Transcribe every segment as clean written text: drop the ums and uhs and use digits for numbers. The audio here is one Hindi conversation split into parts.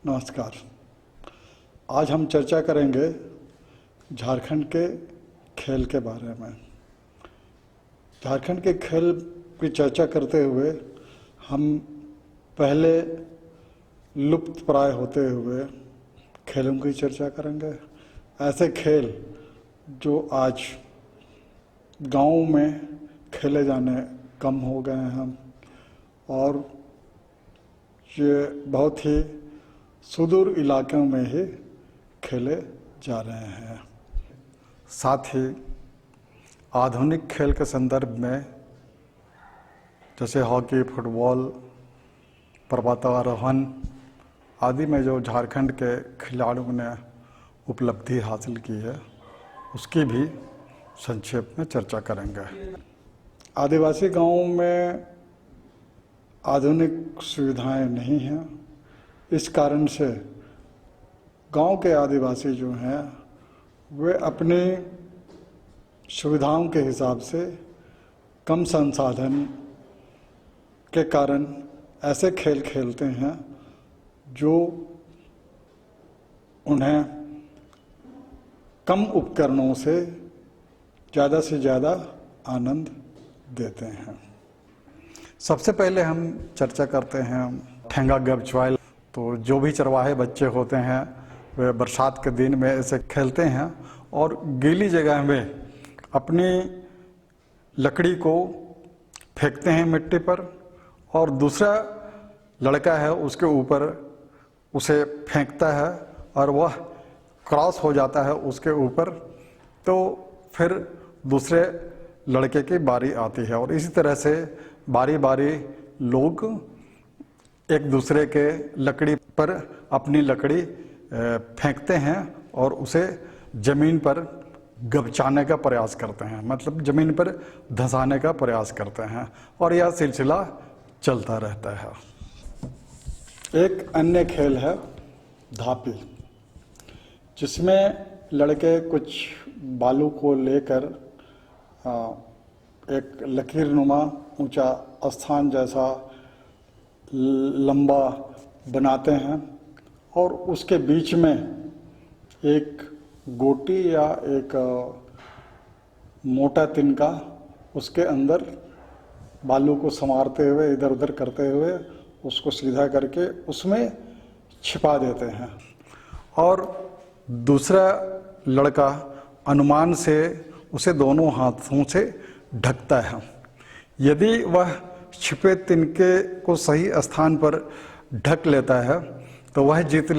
नमस्कार। आज हम चर्चा करेंगे झारखंड के खेल के बारे में। झारखंड के खेल की चर्चा करते हुए हम पहले लुप्त प्राय होते हुए खेलों की चर्चा करेंगे। ऐसे खेल जो आज गाँव में खेले जाने कम हो गए हैं और ये बहुत ही सुदूर इलाकों में ही खेले जा रहे हैं। साथ ही आधुनिक खेल के संदर्भ में जैसे हॉकी, फुटबॉल, पर्वतारोहण आदि में जो झारखंड के खिलाड़ियों ने उपलब्धि हासिल की है उसकी भी संक्षेप में चर्चा करेंगे। आदिवासी गांवों में आधुनिक सुविधाएं नहीं हैं। इस कारण से गांव के आदिवासी जो हैं वे अपनी सुविधाओं के हिसाब से कम संसाधन के कारण ऐसे खेल खेलते हैं जो उन्हें कम उपकरणों से ज़्यादा आनंद देते हैं। सबसे पहले हम चर्चा करते हैं ठेंगा गबचवाइल। तो जो भी चरवाहे बच्चे होते हैं वे बरसात के दिन में ऐसे खेलते हैं और गीली जगह में अपनी लकड़ी को फेंकते हैं मिट्टी पर और दूसरा लड़का है उसके ऊपर उसे फेंकता है और वह क्रॉस हो जाता है उसके ऊपर, तो फिर दूसरे लड़के की बारी आती है और इसी तरह से बारी बारी लोग एक दूसरे के लकड़ी पर अपनी लकड़ी फेंकते हैं और उसे ज़मीन पर गबचाने का प्रयास करते हैं, मतलब ज़मीन पर धंसाने का प्रयास करते हैं और यह सिलसिला चलता रहता है। एक अन्य खेल है धापी, जिसमें लड़के कुछ बालू को लेकर एक लकीरनुमा ऊंचा स्थान जैसा लंबा बनाते हैं और उसके बीच में एक गोटी या एक मोटा तिनका उसके अंदर बालू को संवारते हुए इधर उधर करते हुए उसको सीधा करके उसमें छिपा देते हैं और दूसरा लड़का अनुमान से उसे दोनों हाथों से ढकता है। यदि वह छिपे तिनके को सही स्थान पर ढक लेता है तो वह जीत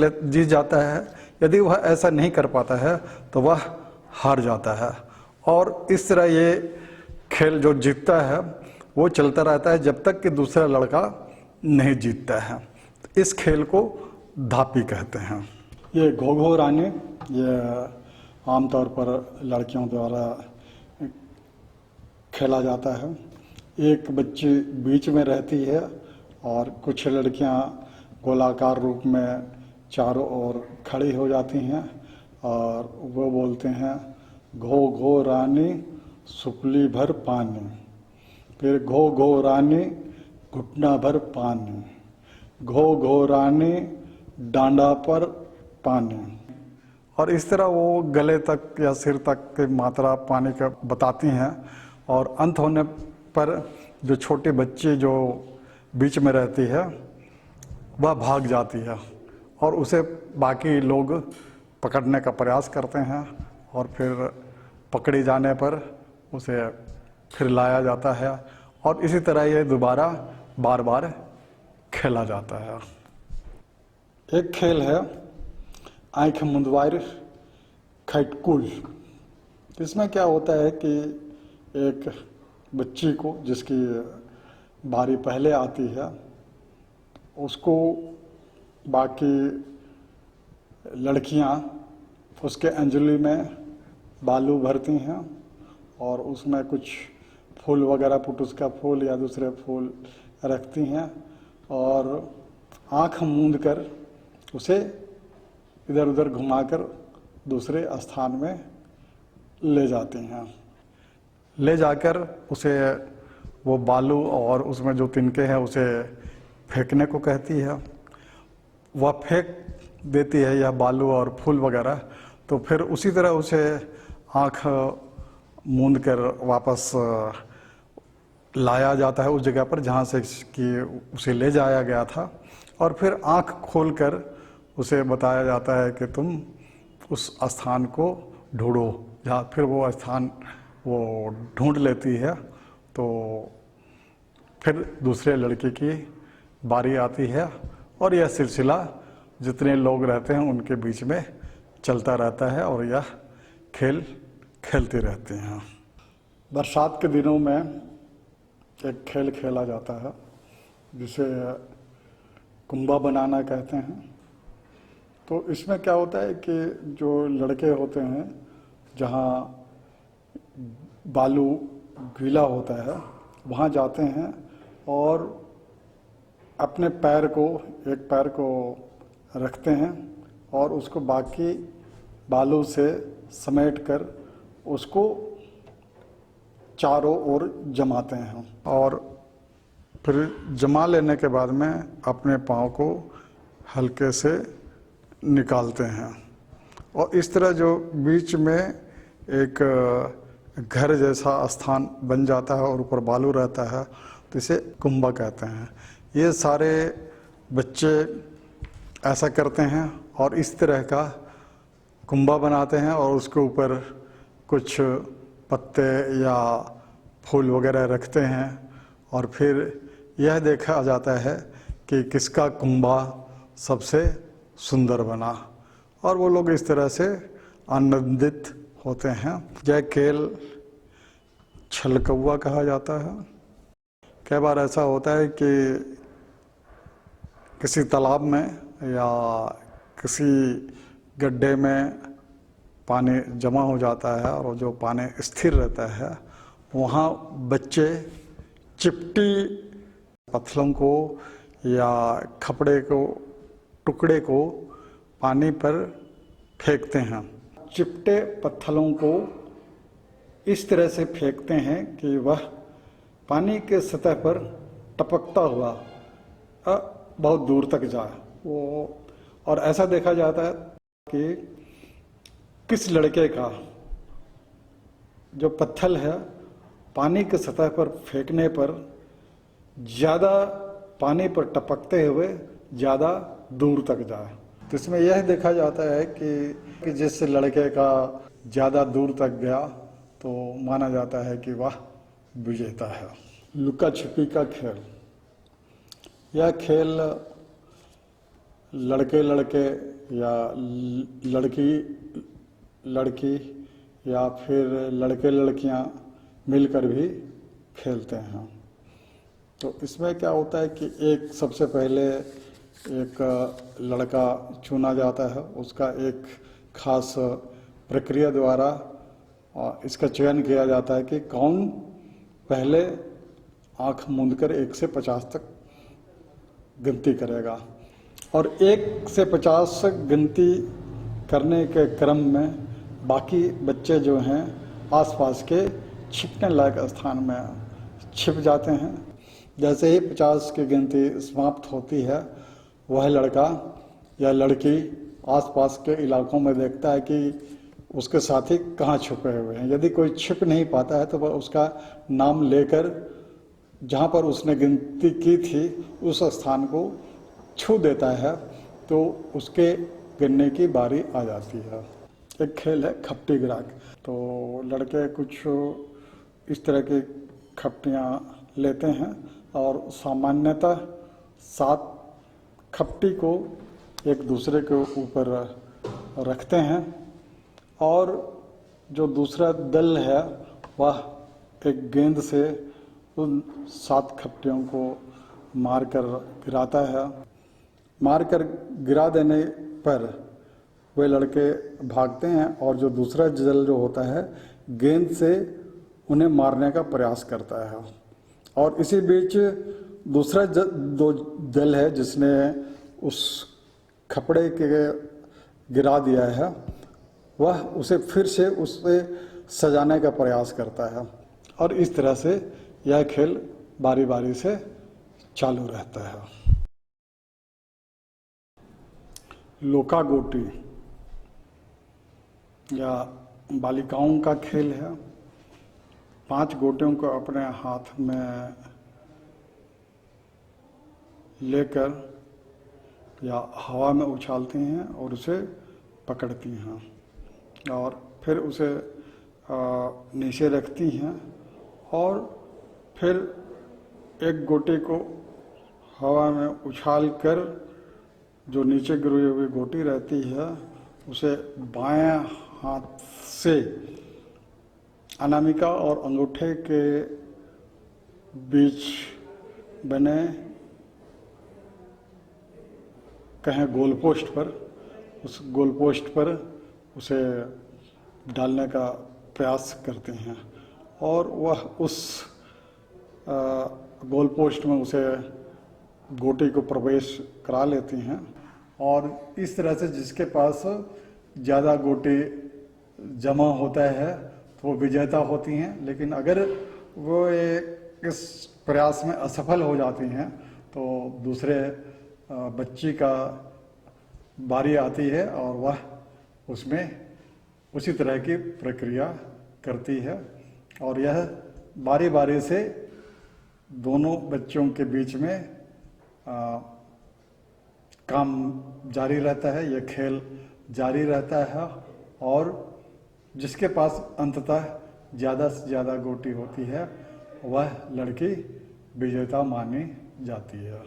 जाता है। यदि वह ऐसा नहीं कर पाता है तो वह हार जाता है और इस तरह ये खेल जो जीतता है वो चलता रहता है जब तक कि दूसरा लड़का नहीं जीतता है। इस खेल को धापी कहते हैं। ये घो-घो रानी ये आमतौर पर लड़कियों द्वारा खेला जाता है। एक बच्ची बीच में रहती है और कुछ लड़कियां गोलाकार रूप में चारों ओर खड़ी हो जाती हैं और वो बोलते हैं घो घो रानी सुपली भर पानी, फिर घो घो रानी घुटना भर पानी, घो घो रानी डांडा पर पानी। और इस तरह वो गले तक या सिर तक की मात्रा पानी का बताती हैं और अंत होने पर जो छोटी बच्ची जो बीच में रहती है वह भाग जाती है और उसे बाकी लोग पकड़ने का प्रयास करते हैं और फिर पकड़ी जाने पर उसे फिर लाया जाता है और इसी तरह ये दोबारा बार बार खेला जाता है। एक खेल है आँख मुंदवार खैटकुल। इसमें क्या होता है कि एक बच्ची को जिसकी बारी पहले आती है उसको बाकी लड़कियां उसके अंजलि में बालू भरती हैं और उसमें कुछ फूल वगैरह पुटुस का फूल या दूसरे फूल रखती हैं और आँख मूंद कर उसे इधर उधर घुमाकर दूसरे स्थान में ले जाती हैं। ले जाकर उसे वो बालू और उसमें जो तिनके हैं उसे फेंकने को कहती है। वह फेंक देती है या बालू और फूल वगैरह, तो फिर उसी तरह उसे आँख मूंद कर वापस लाया जाता है उस जगह पर जहाँ से कि उसे ले जाया गया था, और फिर आँख खोलकर उसे बताया जाता है कि तुम उस स्थान को ढूंढो, जहाँ फिर वो स्थान वो ढूंढ लेती है। तो फिर दूसरे लड़के की बारी आती है और यह सिलसिला जितने लोग रहते हैं उनके बीच में चलता रहता है और यह खेल खेलते रहते हैं। बरसात के दिनों में एक खेल खेला जाता है जिसे कुंबा बनाना कहते हैं। तो इसमें क्या होता है कि जो लड़के होते हैं, जहाँ बालू गीला होता है वहाँ जाते हैं और अपने पैर को, एक पैर को रखते हैं और उसको बाकी बालू से समेट कर उसको चारों ओर जमाते हैं, और फिर जमा लेने के बाद में अपने पाँव को हल्के से निकालते हैं, और इस तरह जो बीच में एक घर जैसा स्थान बन जाता है और ऊपर बालू रहता है, तो इसे कुंबा कहते हैं। ये सारे बच्चे ऐसा करते हैं और इस तरह का कुंबा बनाते हैं और उसके ऊपर कुछ पत्ते या फूल वगैरह रखते हैं, और फिर यह देखा जाता है कि किसका कुंबा सबसे सुंदर बना, और वो लोग इस तरह से आनंदित होते हैं। यह खेल छलकौआ कहा जाता है। कई बार ऐसा होता है कि किसी तालाब में या किसी गड्ढे में पानी जमा हो जाता है और जो पानी स्थिर रहता है, वहाँ बच्चे चिपटी पत्थरों को या खपड़े को, टुकड़े को पानी पर फेंकते हैं। चिपटे पत्थरों को इस तरह से फेंकते हैं कि वह पानी के सतह पर टपकता हुआ बहुत दूर तक जाए। वो और ऐसा देखा जाता है कि किस लड़के का जो पत्थर है पानी के सतह पर फेंकने पर ज़्यादा पानी पर टपकते हुए ज़्यादा दूर तक जाए। तो इसमें यह देखा जाता है कि जिस लड़के का ज़्यादा दूर तक गया तो माना जाता है कि वह विजेता है। लुका छिपी का खेल, यह खेल लड़के लड़के या लड़की लड़की या फिर लड़के लड़कियां मिलकर भी खेलते हैं। तो इसमें क्या होता है कि एक सबसे पहले एक लड़का चुना जाता है, उसका एक खास प्रक्रिया द्वारा इसका चयन किया जाता है कि कौन पहले आँख मूंदकर 1 से 50 तक गिनती करेगा, और 1 से 50 गिनती करने के क्रम में बाकी बच्चे जो हैं आसपास के छिपने लायक स्थान में छिप जाते हैं। जैसे ही 50 की गिनती समाप्त होती है, वह लड़का या लड़की आसपास के इलाकों में देखता है कि उसके साथी कहाँ छुपे हुए हैं। यदि कोई छिप नहीं पाता है तो वह उसका नाम लेकर जहाँ पर उसने गिनती की थी उस स्थान को छू देता है, तो उसके गिनने की बारी आ जाती है। एक खेल है खपटी गिराक। तो लड़के कुछ इस तरह की खपटियाँ लेते हैं और सामान्यतः 7 खपटी को एक दूसरे के ऊपर रखते हैं, और जो दूसरा दल है वह एक गेंद से उन 7 खपटियों को मारकर गिराता है। मारकर गिरा देने पर वे लड़के भागते हैं और जो दूसरा दल जो होता है गेंद से उन्हें मारने का प्रयास करता है, और इसी बीच दूसरा दो दल है जिसने उस खपड़े के गिरा दिया है, वह उसे फिर से उससे सजाने का प्रयास करता है, और इस तरह से यह खेल बारी बारी से चालू रहता है। लोका गोटी या बालिकाओं का खेल है। 5 गोटियों को अपने हाथ में लेकर या हवा में उछालती हैं और उसे पकड़ती हैं और फिर उसे नीचे रखती हैं और फिर एक गोटी को हवा में उछाल कर जो नीचे गिरी हुई गोटी रहती है उसे बाएं हाथ से अनामिका और अंगूठे के बीच बने कहें गोल पोस्ट पर, उस गोल पोस्ट पर उसे डालने का प्रयास करते हैं और वह उस गोल पोस्ट में उसे गोटी को प्रवेश करा लेती हैं और इस तरह से जिसके पास ज़्यादा गोटी जमा होता है तो वो विजेता होती हैं। लेकिन अगर वो इस प्रयास में असफल हो जाती हैं तो दूसरे बच्ची का बारी आती है और वह उसमें उसी तरह की प्रक्रिया करती है और यह बारी बारी से दोनों बच्चों के बीच में काम जारी रहता है, यह खेल जारी रहता है और जिसके पास अंततः ज़्यादा से ज़्यादा गोटी होती है वह लड़की विजेता मानी जाती है।